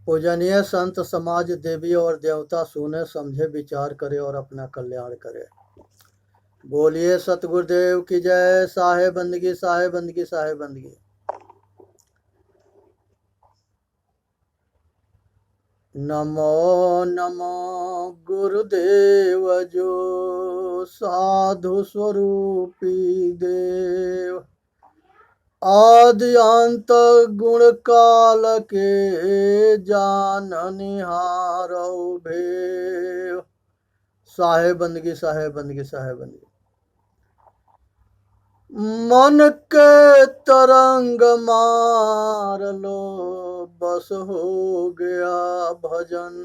पूजनीय संत समाज देवी और देवता सुने समझे विचार करे और अपना कल्याण करे। बोलिए सतगुरुदेव की जय। साहे बंदगी साहे बंदगी साहे बंदगी। नमो नमो गुरुदेव जो साधु स्वरूपी देव, आदि अंत गुण काल के जाननिहारौ भेव। साहे बंदगी साहे बंदगी साहे बंदगी। मन के तरंग मार लो बस हो गया भजन।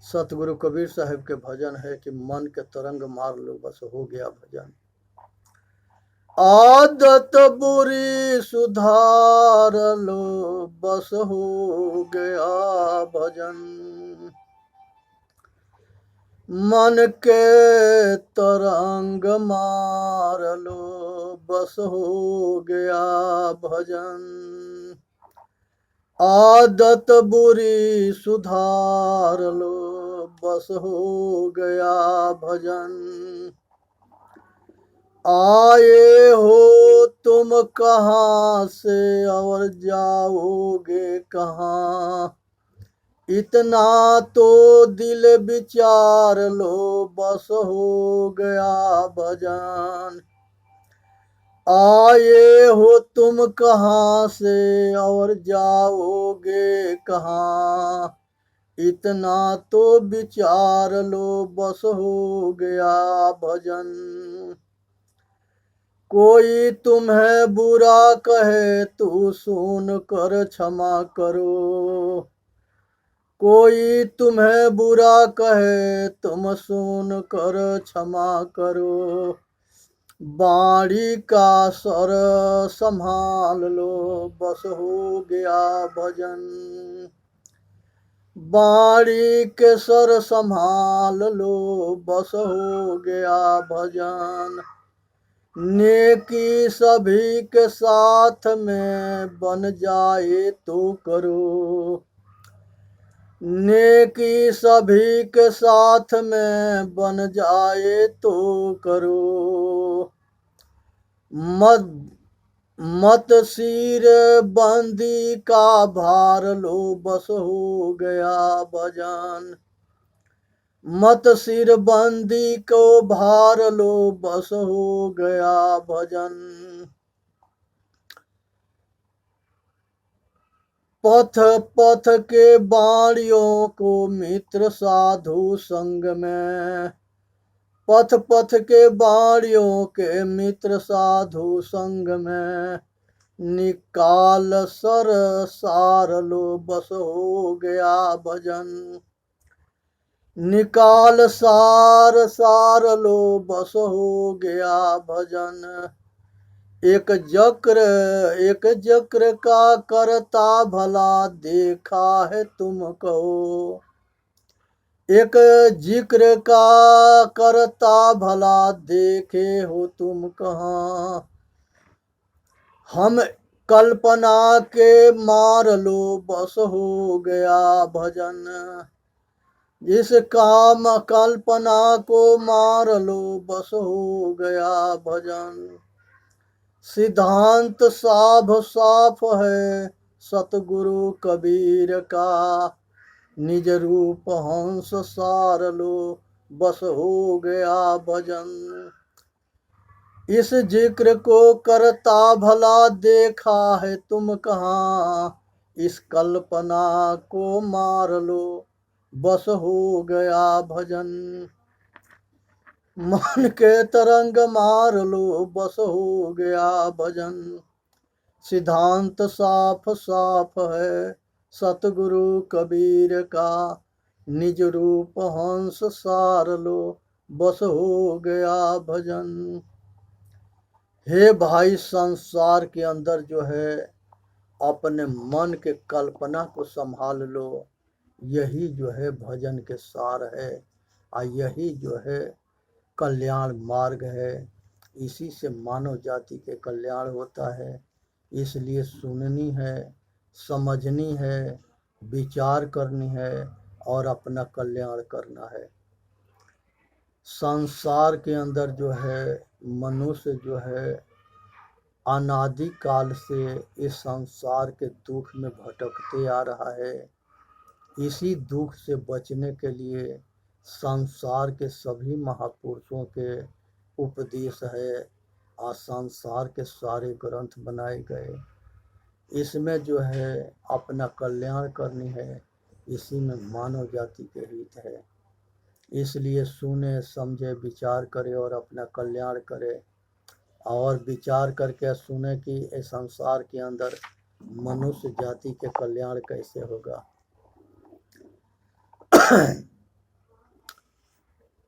सतगुरु कबीर साहब के भजन है कि मन के तरंग मार लो बस हो गया भजन। आदत बुरी सुधार लो बस हो गया भजन। मन के तरंग मार लो बस हो गया भजन। आदत बुरी सुधार लो बस हो गया भजन। आए हो तुम कहाँ से और जाओगे कहाँ, इतना तो दिल विचार लो बस हो गया भजन। आए हो तुम कहाँ से और जाओगे कहाँ, इतना तो विचार लो बस हो गया भजन। कोई तुम्हें बुरा कहे तू सुन कर क्षमा करो, कोई तुम्हें बुरा कहे तुम सुन कर क्षमा करो। बाणी का सर संभाल लो बस हो गया भजन। बाणी के सर संभाल लो बस हो गया भजन। नेकी सभी के साथ में बन जाए तो करो, नेकी सभी के साथ में बन जाए तो करो। मत सिर बंदी का भार लो बस हो गया भजन। मत सिर बंदी को भार लो बस हो गया भजन। पथ पथ के बाणियों को मित्र साधु संग में, पथ पथ के बाणियों के मित्र साधु संग में, निकाल सर सार लो बस हो गया भजन। निकाल सार सार लो बस हो गया भजन। एक चक्र का करता भला देखा है तुमको, एक जिक्र का करता भला देखे हो तुम कहाँ। हम कल्पना के मार लो बस हो गया भजन। जिस काम कल्पना को मार लो बस हो गया भजन। सिद्धांत साफ साफ है सतगुरु कबीर का, निज रूप हंस सार लो बस हो गया भजन। इस जिक्र को करता भला देखा है तुम कहाँ, इस कल्पना को मार लो बस हो गया भजन। मन के तरंग मार लो बस हो गया भजन। सिद्धांत साफ साफ है सतगुरु कबीर का, निज रूप हंस सार लो बस हो गया भजन। हे भाई, संसार के अंदर जो है अपने मन के कल्पना को संभाल लो, यही जो है भजन के सार है और यही जो है कल्याण मार्ग है। इसी से मानव जाति के कल्याण होता है। इसलिए सुननी है, समझनी है विचार करनी है और अपना कल्याण करना है। संसार के अंदर जो है मनुष्य जो है अनादि काल से इस संसार के दुख में भटकते आ रहा है। इसी दुख से बचने के लिए संसार के सभी महापुरुषों के उपदेश है और संसार के सारे ग्रंथ बनाए गए। इसमें जो है अपना कल्याण करनी है, इसी में मानव जाति के हित है। इसलिए सुने समझे विचार करे और अपना कल्याण करे, और विचार करके सुने कि इस संसार के अंदर मनुष्य जाति के कल्याण कैसे होगा।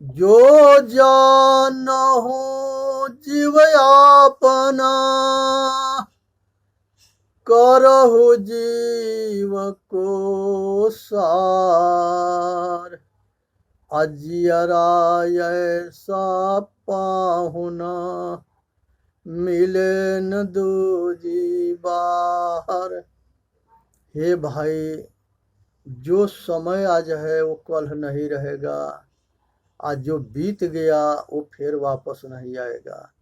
जो जानहु जीव आपना, करहु जीव को सार। अजियरा ऐसा पाहुना, मिले न दूजी बाहर। हे भाई, जो समय आज है वो कल नहीं रहेगा, आज जो बीत गया वो फिर वापस नहीं आएगा।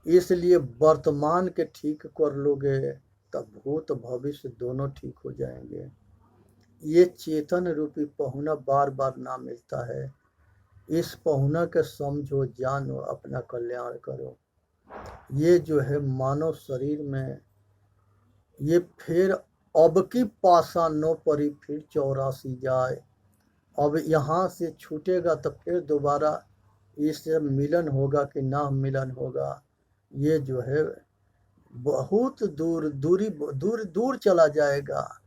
इसलिए वर्तमान के ठीक कर लोगे तब भूत भविष्य दोनों ठीक हो जाएंगे। ये चेतन रूपी पहुना बार बार ना मिलता है। इस पहुना के समझो, जानो, अपना कल्याण करो। ये जो है मानव शरीर में ये फिर अब की पासा नो परी फिर 84 जाए। अब यहाँ से छूटेगा तो फिर दोबारा इससे मिलन होगा कि ना मिलन होगा, ये जो है बहुत दूर चला जाएगा।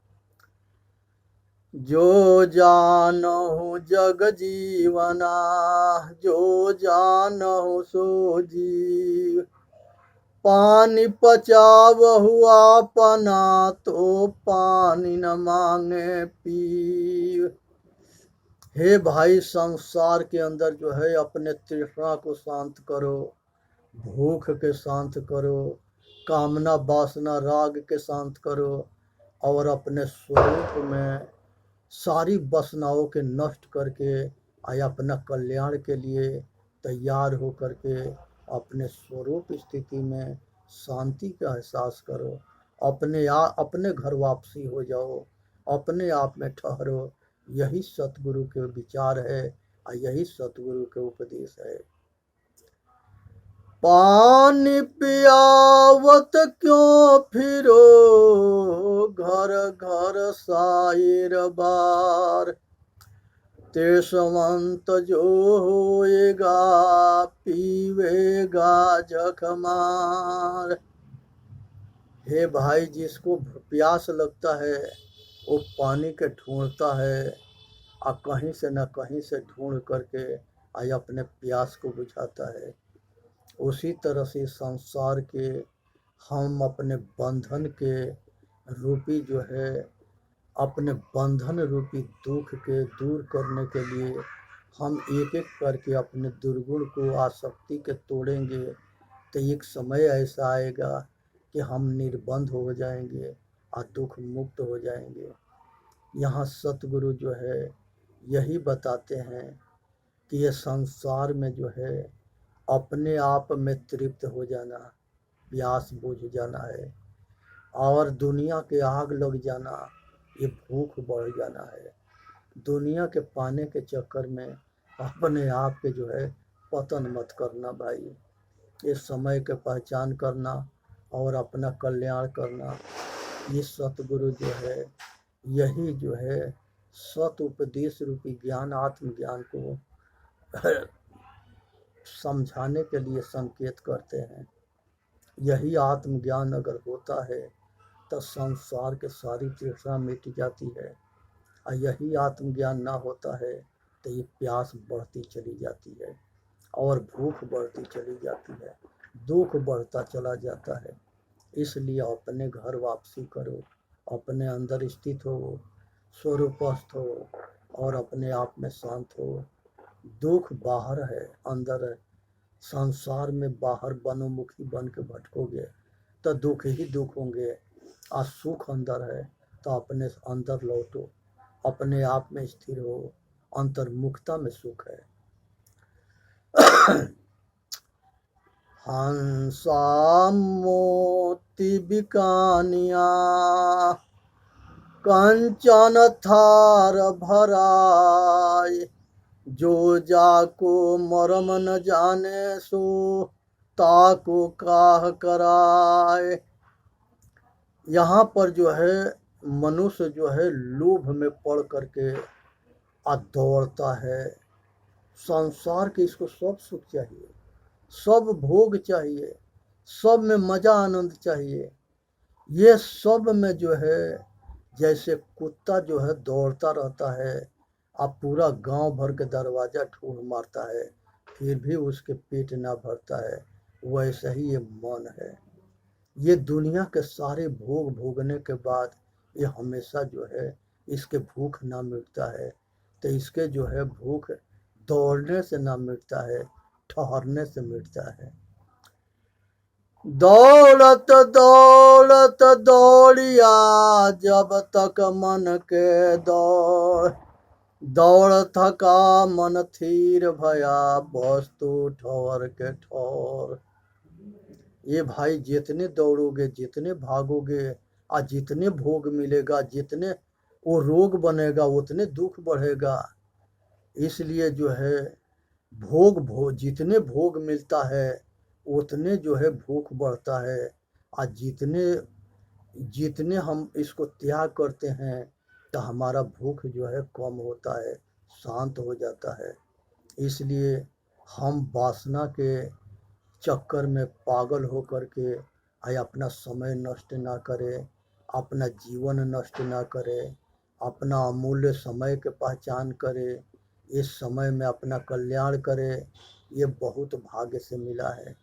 जो जानहु जग जीवना, जो जानहु सो जीव। पानी पचावहु आपना, तो पानी न मांगे पीव। हे भाई, संसार के अंदर जो है अपने तृष्णा को शांत करो, भूख के शांत करो, कामना वासना राग के शांत करो, और अपने स्वरूप में सारी वासनाओं के नष्ट करके आया अपना कल्याण के लिए तैयार हो करके अपने स्वरूप स्थिति में शांति का एहसास करो। अपने घर वापसी हो जाओ, अपने आप में ठहरो। यही सतगुरु के विचार है और यही सतगुरु के उपदेश है। पानी पियावत क्यों फिरो, घर घर सायर बार। तेसवंत जो होएगा, पीवेगा जखमार। हे भाई, जिसको प्यास लगता है वो पानी के ढूंढता है, और कहीं से न कहीं से ढूंढ करके आई अपने प्यास को बुझाता है। उसी तरह से संसार के हम अपने बंधन के रूपी जो है अपने बंधन रूपी दुख के दूर करने के लिए हम एक एक करके अपने दुर्गुण को आसक्ति के तोड़ेंगे, तो एक समय ऐसा आएगा कि हम निर्बंध हो जाएंगे और दुख मुक्त हो जाएंगे। यहाँ सतगुरु जो है यही बताते हैं कि ये संसार में जो है अपने आप में तृप्त हो जाना, प्यास बुझ जाना है, और दुनिया के आग लग जाना, ये भूख बढ़ जाना है। दुनिया के पाने के चक्कर में अपने आप के जो है पतन मत करना भाई। इस समय के पहचान करना और अपना कल्याण करना, ये सतगुरु जो है यही जो है सत उपदेश रूपी ज्ञान, आत्मज्ञान को समझाने के लिए संकेत करते हैं। यही आत्मज्ञान अगर होता है तो संसार के सारी तृष्णा मिट जाती है, और यही आत्मज्ञान ना होता है तो ये प्यास बढ़ती चली जाती है और भूख बढ़ती चली जाती है, दुख बढ़ता चला जाता है। इसलिए अपने घर वापसी करो, अपने अंदर स्थित हो, स्वरूपस्थ हो और अपने आप में शांत हो। दुख बाहर है, अंदर है। संसार में बाहर बनोमुखी बन के भटकोगे तो दुख ही दुख होंगे, और सुख अंदर है। तो अपने अंदर लौटो, अपने आप में स्थिर हो, अंतर्मुखता में सुख है। हंसा मोती बिकानिया कंचन थार भराय, जो जाको मरम न जाने सो ताको काह कराय। यहाँ पर जो है मनुष्य जो है लोभ में पड़ करके दौड़ता है। संसार के इसको सब सुख चाहिए, सब भोग चाहिए, सब में मजा आनंद चाहिए। ये सब में जो है जैसे कुत्ता जो है दौड़ता रहता है, अब पूरा गांव भर के दरवाजा ठूंठ मारता है, फिर भी उसके पेट ना भरता है, वैसा ही ये मन है। ये दुनिया के सारे भोग भोगने के बाद ये हमेशा जो है इसके भूख ना मिटता है। तो इसके जो है भूख दौड़ने से ना मिटता है, ठहरने से मिटता है। दौलत दौलत दौड़िया जब तक मन के दौड़, दौड़ थका मन थीर भया वस्तु ठौर के ठौर। ये भाई जितने दौड़ोगे, जितने भागोगे, और जितने भोग मिलेगा, जितने वो रोग बनेगा, उतने दुख बढ़ेगा। इसलिए जो है जितने भोग मिलता है उतने जो है भूख बढ़ता है, और जितने जितने हम इसको त्याग करते हैं तो हमारा भूख जो है कम होता है, शांत हो जाता है। इसलिए हम वासना के चक्कर में पागल हो करके अपना समय नष्ट ना करें, अपना जीवन नष्ट ना करें, अपना अमूल्य समय के पहचान करें, इस समय में अपना कल्याण करें। ये बहुत भाग्य से मिला है।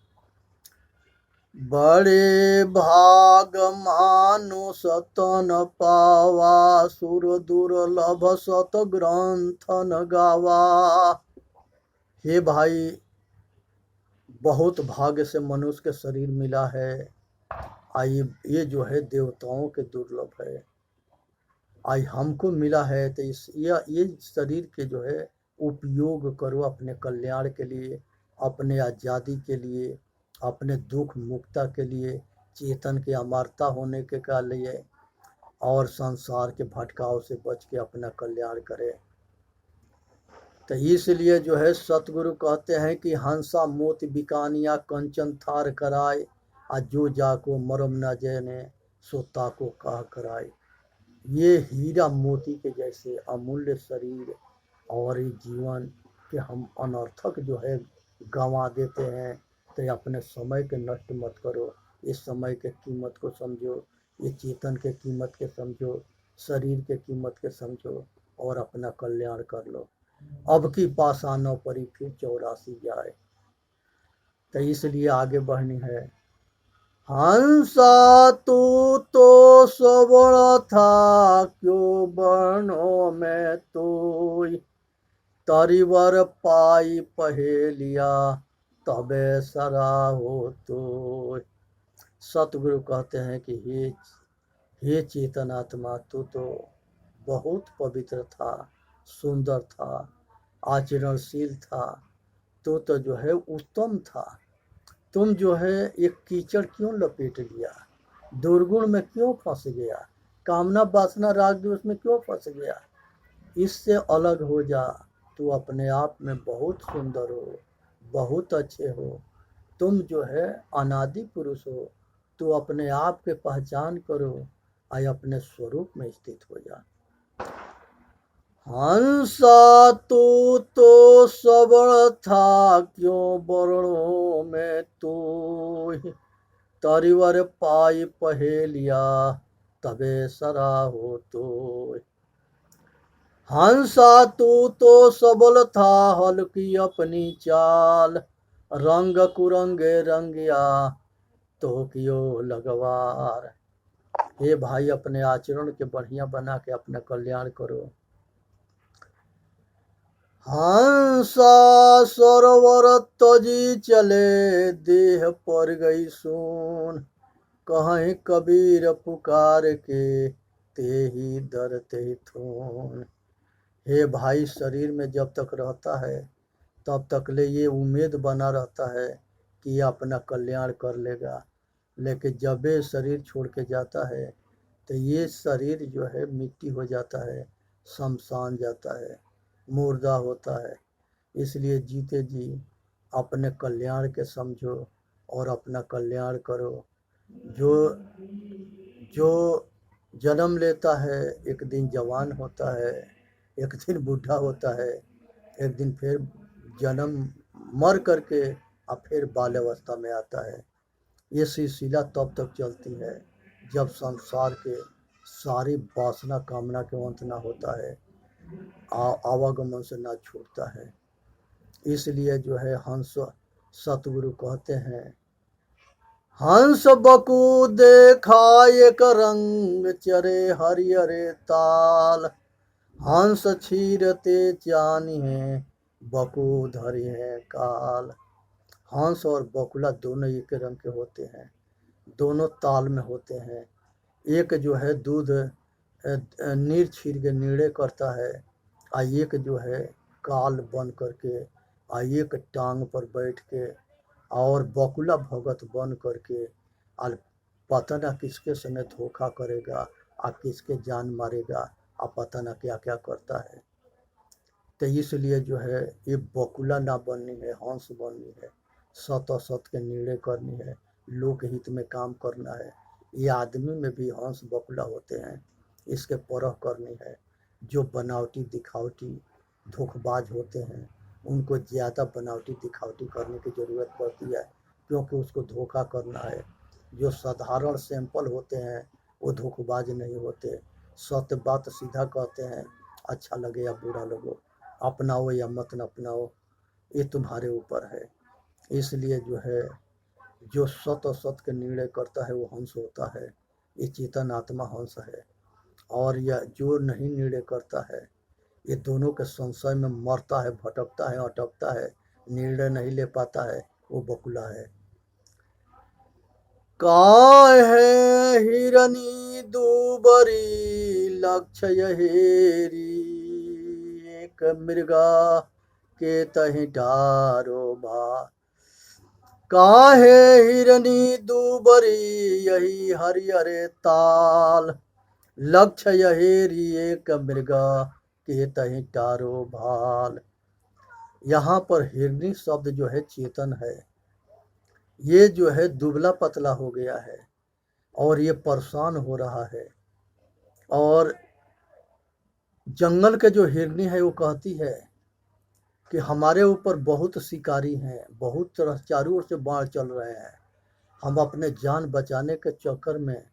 बड़े भाग मानुष तन पावा, सुर दुर्लभ सत ग्रंथन गावा। हे भाई, बहुत भाग्य से मनुष्य के शरीर मिला है। ये जो है देवताओं के दुर्लभ है। आई हमको मिला है तो ये शरीर के जो है उपयोग करो अपने कल्याण के लिए, अपने आज़ादी के लिए, अपने दुख मुक्ता के लिए, चेतन के अमरता होने के लिए, और संसार के भटकाव से बच के अपना कल्याण करे। तो इसलिए जो है सतगुरु कहते हैं कि हंसा मोती बिकानिया कंचन थार कराए, आ जो जाको मरम न जाने सोता को कह कराए। ये हीरा मोती के जैसे अमूल्य शरीर और ये जीवन के हम अनर्थक जो है गंवा देते हैं। तो अपने समय के नष्ट मत करो, इस समय के कीमत को समझो, ये चेतन के कीमत के समझो, शरीर के कीमत के समझो, और अपना कल्याण कर लो। अब की पाषाणों परी फिर 84 जाए। तो इसलिए आगे बढ़नी है। हंसा तू तो सबड़ था, क्यों वर्णों में तो तरिवर पाई पहेलिया, तबे सरा हो तो। सतगुरु कहते हैं कि हे चेतन आत्मा, तू तो बहुत पवित्र था, सुंदर था, आचरणशील था, तो जो है उत्तम था। तुम जो है एक कीचड़ क्यों लपेट लिया, दुर्गुण में क्यों फंस गया, कामना वासना राग द्वेष में क्यों फंस गया। इससे अलग हो जा। तू अपने आप में बहुत सुंदर हो, बहुत अच्छे हो, तुम जो है अनादि पुरुष हो। तू अपने आप के पहचान करो और अपने स्वरूप में स्थित हो जा। हंसा तू तो सबड़ था, क्यों वर्णों में तू तरिवर पाई पहेलिया, तबे सरा हो तो। हंसा तू तो सबल था, हल्की अपनी चाल, रंग कुरंगे रंगिया, तो क्यों लगवार। हे भाई, अपने आचरण के बढ़िया बना के अपना कल्याण करो। हंसा सरोवर तजी चले, देह पर गई सून, कहीं कबीर पुकार के, ते ही दर ते ही थून। हे भाई, शरीर में जब तक रहता है तब तक ले ये उम्मीद बना रहता है कि ये अपना कल्याण कर लेगा, लेकिन जब ये शरीर छोड़ के जाता है तो ये शरीर जो है मिट्टी हो जाता है, शमशान जाता है, मुर्दा होता है। इसलिए जीते जी अपने कल्याण के समझो और अपना कल्याण करो। जो जो जन्म लेता है एक दिन जवान होता है, एक दिन बूढ़ा होता है, एक दिन फिर जन्म मर करके अब फिर बाल अवस्था में आता है। ये सिलसिला तब तक चलती है जब संसार के सारी वासना कामना के अंत ना होता है, आवागमन से ना छूटता है। इसलिए जो है हंस सतगुरु कहते हैं, हंस बकु देखा एक रंग चरे हरिहरे ताल, हंस छीरते जानिए बकु धरी है काल। हंस और बकुला दोनों एक रंग के होते हैं, दोनों ताल में होते हैं। एक जो है दूध नीर छीर के नीड़े करता है, और एक जो है काल बन करके, और एक टांग पर बैठ के, और बकुला भगत बन करके और पता ना किसके संग धोखा करेगा और किसके जान मारेगा और पता ना क्या क्या करता है। तो इसलिए जो है ये बकुला ना बननी है, हंस बननी है, सत असत के निर्णय करनी है, लोकहित में काम करना है। ये आदमी में भी हंस बकुला होते हैं, इसके परख करनी है। जो बनावटी दिखावटी धोखेबाज होते हैं उनको ज़्यादा बनावटी दिखावटी करने की ज़रूरत पड़ती है, क्योंकि उसको धोखा करना है। जो साधारण सैंपल होते हैं वो धोखेबाज नहीं होते, सत्य बात सीधा कहते हैं, अच्छा लगे या बुरा लगे, अपनाओ या मत न अपनाओ ये तुम्हारे ऊपर है। इसलिए जो है जो सत असत के निर्णय करता है वो हंस होता है, ये चेतन आत्मा हंस है। और यह जो नहीं निर्णय करता है ये दोनों के संशय में मरता है, भटकता है, अटकता है, निर्णय नहीं ले पाता है, वो बकुला है। काहे हिरनी दूबरी लक्ष्य हेरी, एक मृगा के तहि डारो भा। काहे हिरनी दूबरी यही हरिहरे ताल, लक्ष्य हेरी एक मृगा के तहि डारो भाल। यहाँ पर हिरनी शब्द जो है चेतन है, ये जो है दुबला पतला हो गया है और ये परेशान हो रहा है। और जंगल के जो हिरनी है वो कहती है कि हमारे ऊपर बहुत शिकारी हैं, बहुत तरह चारों ओर से बाढ़ चल रहे हैं, हम अपने जान बचाने के चक्कर में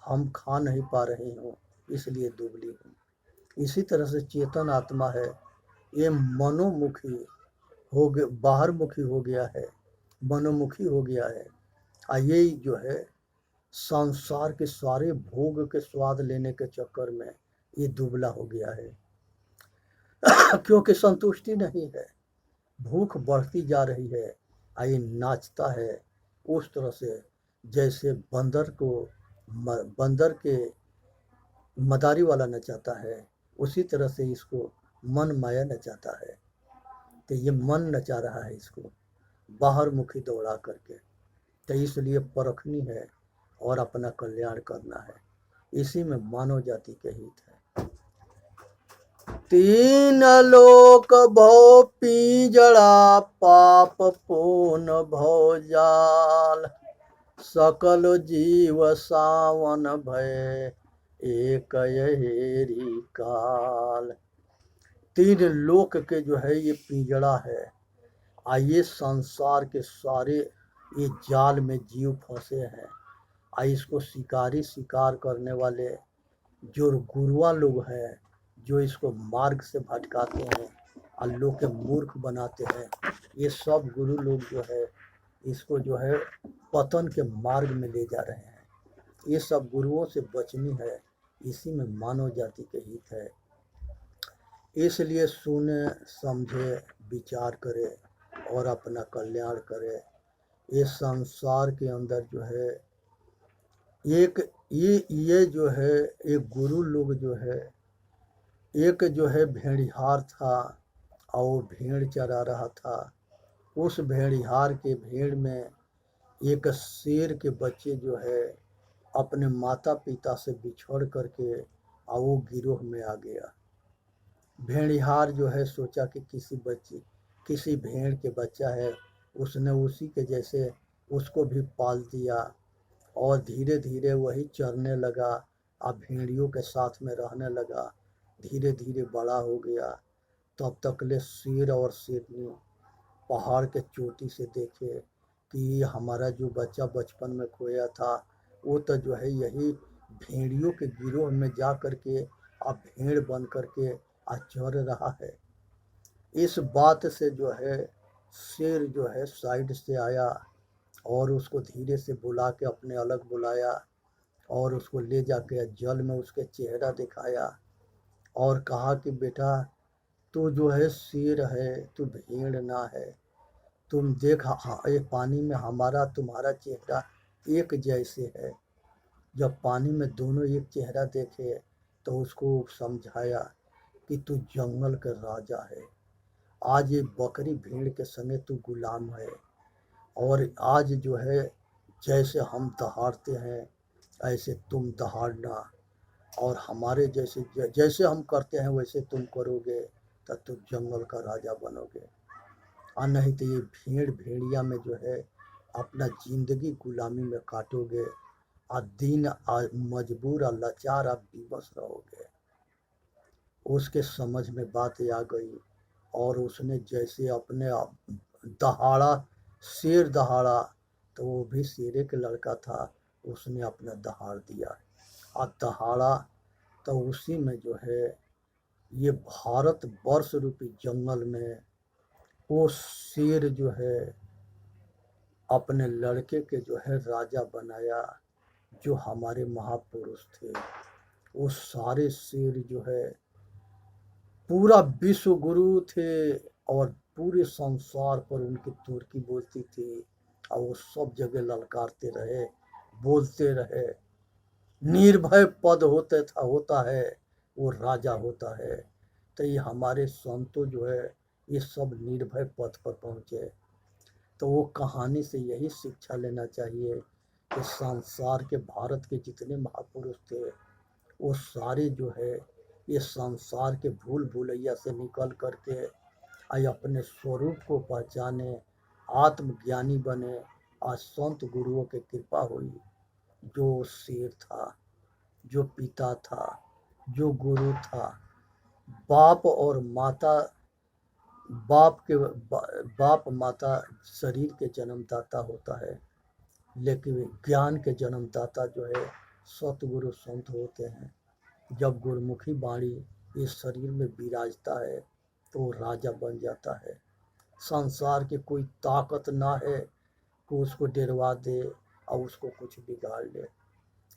हम खा नहीं पा रही हूँ, इसलिए दुबली हूँ। इसी तरह से चेतन आत्मा है, ये मनोमुखी हो गया, बाहर मुखी हो गया है, मनोमुखी हो गया है। और ये जो है संसार के सारे भोग के स्वाद लेने के चक्कर में ये दुबला हो गया है क्योंकि संतुष्टि नहीं है, भूख बढ़ती जा रही है। ये नाचता है उस तरह से जैसे बंदर के मदारी वाला नचाता है, उसी तरह से इसको मन माया नचाता है। तो ये मन नचा रहा है इसको बाहर मुखी दौड़ा करके। तो इसलिए परखनी है और अपना कल्याण करना है, इसी में मानव जाति के हित है। तीन लोक भव पिंजड़ा, पाप पूर्ण भव जाल, सकल जीव सावन भय एक हेरी काल। तीन लोक के जो है ये पिंजड़ा है, ये संसार के सारे ये जाल में जीव फंसे हैं। इसको शिकार करने वाले जो गुरुआ लोग हैं, जो इसको मार्ग से भटकाते हैं और लोग के मूर्ख बनाते हैं, ये सब गुरु लोग जो है इसको जो है पतन के मार्ग में ले जा रहे हैं। ये सब गुरुओं से बचनी है, इसी में मानव जाति के हित है। इसलिए सुने समझे विचार करे और अपना कल्याण करे। ये संसार के अंदर जो है एक ये जो है एक गुरु लोग जो है, एक जो है भेड़िहार था और वो भेड़ चरा रहा था। उस भेड़िहार के भेड़ में एक शेर के बच्चे जो है अपने माता पिता से बिछड़ करके और वो गिरोह में आ गया। भेड़िहार जो है सोचा कि किसी भेड़ के बच्चा है, उसने उसी के जैसे उसको भी पाल दिया और धीरे धीरे वही चरने लगा, अब भेड़ियों के साथ में रहने लगा। धीरे धीरे बड़ा हो गया। तब तक ले शेर और शेरनी पहाड़ के चोटी से देखे कि हमारा जो बच्चा बचपन में खोया था वो तो जो है यही भेड़ियों के गिरोह में जा करके अब भेड़ बन करके आज चर रहा है। इस बात से जो है शेर जो है साइड से आया और उसको धीरे से बुला के अपने अलग बुलाया और उसको ले जाके जल में उसके चेहरा दिखाया और कहा कि बेटा, तू जो है शेर है, तू भेड़ ना है। तुम देख, ये पानी में हमारा तुम्हारा चेहरा एक जैसे है। जब पानी में दोनों एक चेहरा देखे तो उसको समझाया कि तू जंगल का राजा है। आज ये बकरी भेड़ के संगे तू गुलाम है और आज जो है जैसे हम दहाड़ते हैं ऐसे तुम दहाड़ना और हमारे जैसे हम करते हैं वैसे तुम करोगे तो तुम जंगल का राजा बनोगे। और नहीं तो ये भेड़ भेड़िया में जो है अपना जिंदगी गुलामी में काटोगे और दिन मजबूर और लाचार आप विवश रहोगे। उसके समझ में बात आ गई और उसने जैसे अपने दहाड़ा, शेर दहाड़ा, तो वो भी शेरे के लड़का था, उसने अपना दहाड़ दिया और दहाड़ा तो उसी में जो है ये भारत वर्ष रूपी जंगल में वो शेर जो है अपने लड़के के जो है राजा बनाया। जो हमारे महापुरुष थे वो सारे शेर जो है पूरा विश्व गुरु थे और पूरे संसार पर उनकी तुर्की बोलती थी और वो सब जगह ललकारते रहे, बोलते रहे, निर्भय पद होता है वो राजा होता है। तो ये हमारे संतों जो है ये सब निर्भय पद पर पहुँचे। तो वो कहानी से यही शिक्षा लेना चाहिए कि संसार के भारत के जितने महापुरुष थे वो सारे जो है ये संसार के भूल भुलैया से निकल करके आज अपने स्वरूप को पहचाने, आत्मज्ञानी बने। आज संत गुरुओं की कृपा हुई। जो शेर था, जो पिता था, जो गुरु था, बाप और माता, बाप माता शरीर के जन्मदाता होता है, लेकिन ज्ञान के जन्मदाता जो है सतगुरु संत होते हैं। जब गुरुमुखी वाणी इस शरीर में विराजता है तो वो राजा बन जाता है। संसार की कोई ताकत ना है कि उसको डरवा दे और उसको कुछ बिगाड़ ले।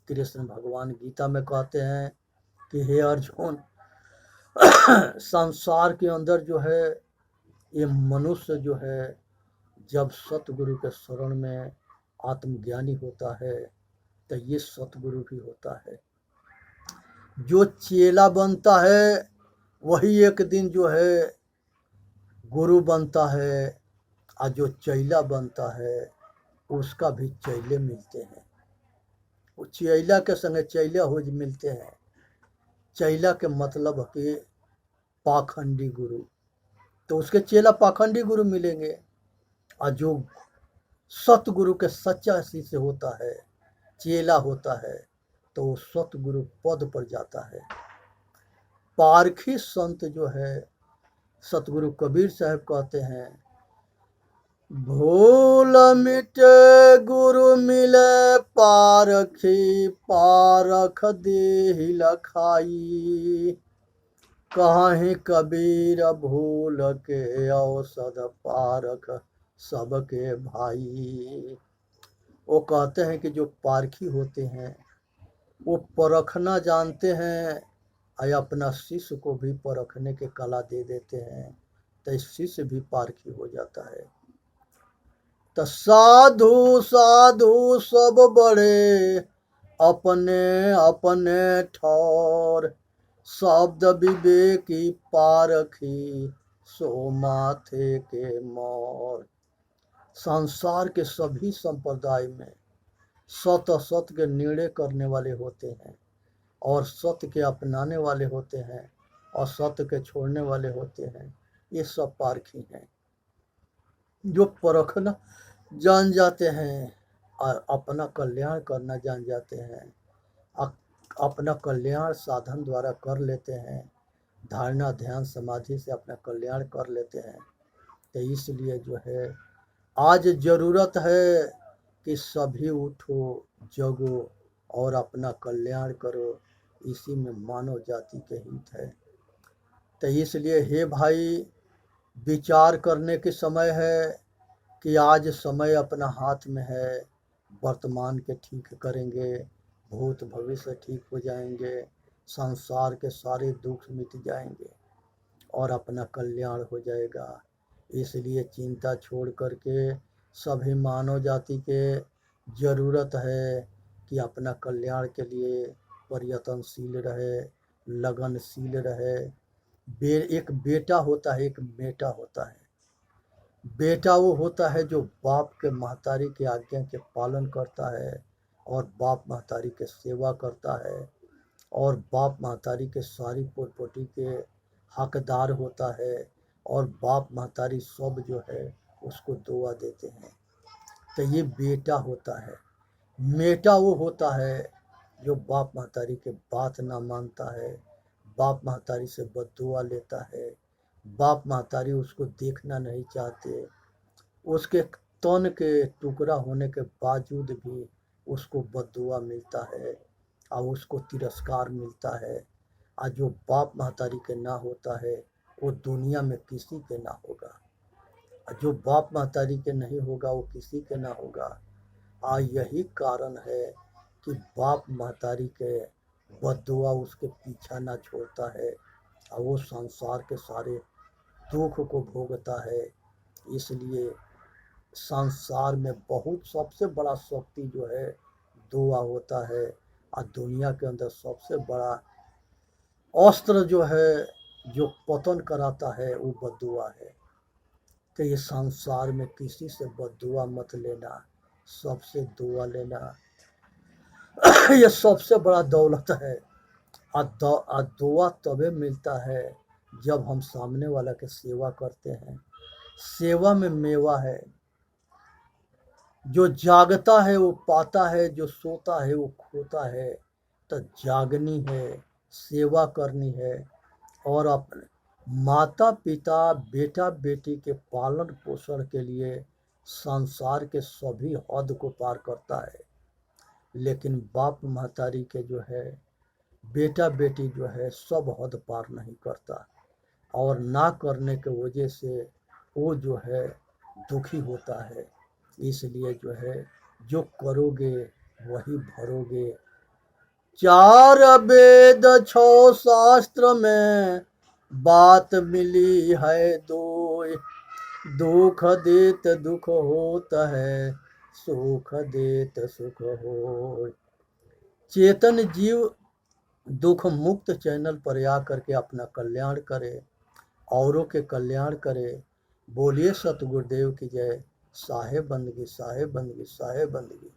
कृष्ण भगवान गीता में कहते हैं कि हे अर्जुन, संसार के अंदर जो है ये मनुष्य जो है जब सतगुरु के शरण में आत्मज्ञानी होता है तो ये सतगुरु भी होता है। जो चेला बनता है वही एक दिन जो है गुरु बनता है और जो चेला बनता है उसका भी चेले मिलते हैं। वो चेला के संगे चेला हो मिलते हैं। चेला के मतलब कि पाखंडी गुरु, तो उसके चेला पाखंडी गुरु मिलेंगे। और जो सतगुरु के सच्चा शिष्य होता है, चेला होता है, तो वो सतगुरु पद पर जाता है। पारखी संत जो है सतगुरु कबीर साहब कहते हैं, भूल मिटे गुरु मिले पारखी, पारख देहि लखाई। कहीं कबीर भूल के औषध पारख सबके भाई। वो कहते हैं कि जो पारखी होते हैं वो परखना जानते हैं और अपना शिष्य को भी परखने के कला दे देते हैं, तो शिष्य भी पारखी हो जाता है। तो साधु साधु सब बड़े अपने अपने ठौर, शब्द विवेकी पारखी, सो माथे के मोर। संसार के सभी संप्रदाय में सत असत के निर्णय करने वाले होते हैं, और सत्य के अपनाने वाले होते हैं, और सत्य के छोड़ने वाले होते हैं। ये सब पारखी हैं, जो परखना जान जाते हैं और अपना कल्याण करना जान जाते हैं, अपना कल्याण साधन द्वारा कर लेते हैं, धारणा ध्यान समाधि से अपना कल्याण कर लेते हैं। तो इसलिए जो है आज ज़रूरत है कि सभी उठो, जगो और अपना कल्याण करो। इसी में मानव जाति के हित है। तो इसलिए हे भाई, विचार करने के समय है कि आज समय अपना हाथ में है। वर्तमान के ठीक करेंगे, भूत भविष्य ठीक हो जाएंगे, संसार के सारे दुख मिट जाएंगे और अपना कल्याण हो जाएगा। इसलिए चिंता छोड़ करके सभी मानव जाति के ज़रूरत है कि अपना कल्याण के लिए प्रयत्नशील रहे, लगनशील रहे। एक बेटा होता है, एक बेटा होता है। बेटा वो होता है जो बाप के महतारी की आज्ञा के पालन करता है और बाप महतारी के सेवा करता है और बाप महतारी के सारी प्रॉपर्टी के हकदार होता है, और बाप महतारी सब जो है उसको दुआ देते हैं। तो ये बेटा होता है। बेटा वो होता है जो बाप महतारी के बात ना मानता है, बाप महतारी से बद्दुआ लेता है, बाप महतारी उसको देखना नहीं चाहते, उसके तन के टुकड़ा होने के बावजूद भी उसको बद्दुआ मिलता है और उसको तिरस्कार मिलता है। और जो बाप महतारी के ना होता है वो दुनिया में किसी के ना होगा, और जो बाप महतारी के नहीं होगा वो किसी के ना होगा। यही कारण है कि बाप महतारी के बद्दुआ उसके पीछा ना छोड़ता है और वो संसार के सारे दुख को भोगता है। इसलिए संसार में बहुत सबसे बड़ा शक्ति जो है दुआ होता है, और दुनिया के अंदर सबसे बड़ा अस्त्र जो है, जो पतन कराता है, वो बद्दुआ है। तो ये संसार में किसी से बद्दुआ मत लेना, सबसे दुआ लेना। ये सबसे बड़ा दौलत है। और दुआ तभी मिलता है जब हम सामने वाला के सेवा करते हैं। सेवा में मेवा है। जो जागता है वो पाता है, जो सोता है वो खोता है। तो जागनी है, सेवा करनी है, और अपने माता पिता बेटा बेटी के पालन पोषण के लिए संसार के सभी हद को पार करता है। लेकिन बाप महतारी के जो है बेटा बेटी जो है सब हद पार नहीं करता, और ना करने के वजह से वो जो है दुखी होता है। इसलिए जो है जो करोगे वही भरोगे। चार वेद छो शास्त्र में बात मिली है दो, दुख देत दुख होता है, सुख देत सुख हो। चेतन जीव दुख मुक्त चैनल पर आ करके अपना कल्याण करे, औरों के कल्याण करे। बोलिए सतगुरुदेव की जय। साहेब बंदगी, साहेब बंदगी, साहेब बंदगी।